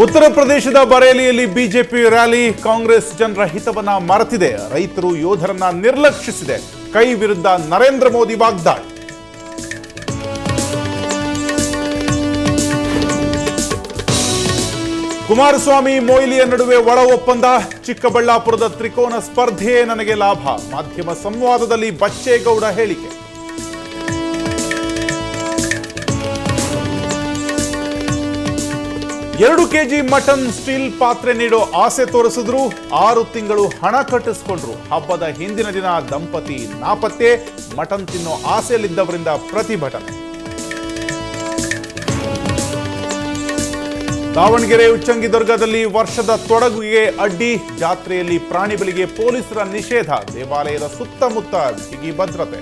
ಉತ್ತರ ಪ್ರದೇಶದ ಬರೇಲಿಯಲ್ಲಿ BJP rally. Congress ಜನರ ಹಿತವನ್ನ ಮರೆತಿದೆ, ರೈತರು ಯೋಧರನ್ನ ನಿರ್ಲಕ್ಷಿಸಿದೆ, ಕೈ ವಿರುದ್ಧ ನರೇಂದ್ರ ಮೋದಿ ವಾಗ್ದಾಳಿ. ಕುಮಾರಸ್ವಾಮಿ ಮೊಯ್ಲಿಯ ನಡುವೆ ಒಳ ಒಪ್ಪಂದ. ಚಿಕ್ಕಬಳ್ಳಾಪುರದ ತ್ರಿಕೋನ ಸ್ಪರ್ಧೆಯೇ ನನಗೆ ಲಾಭ. ಮಾಧ್ಯಮ ಸಂವಾದದಲ್ಲಿ ಬಚ್ಚೇಗೌಡ ಹೇಳಿಕೆ. 2 ಕೆಜಿ ಮಟನ್ ಸ್ಟೀಲ್ ಪಾತ್ರೆ ನೀಡೋ ಆಸೆ ತೋರಿಸಿದ್ರು, 6 ತಿಂಗಳು ಹಣ ಕಟ್ಟಿಸಿಕೊಂಡ್ರು. ಹಬ್ಬದ ಹಿಂದಿನ ದಿನ ದಂಪತಿ ನಾಪತ್ತೆ. ಮಟನ್ ತಿನ್ನೋ ಆಸೆಯಲ್ಲಿದ್ದವರಿಂದ ಪ್ರತಿಭಟನೆ. ದಾವಣಗೆರೆ ಉಚ್ಚಂಗಿದುರ್ಗದಲ್ಲಿ ವರ್ಷದ ತೊಡಗುಗೆ ಅಡ್ಡಿ. ಜಾತ್ರೆಯಲ್ಲಿ ಪ್ರಾಣಿ ಬಲಿಗೆ ಪೊಲೀಸರ ನಿಷೇಧ. ದೇವಾಲಯದ ಸುತ್ತಮುತ್ತ ಬಿಗಿ ಭದ್ರತೆ.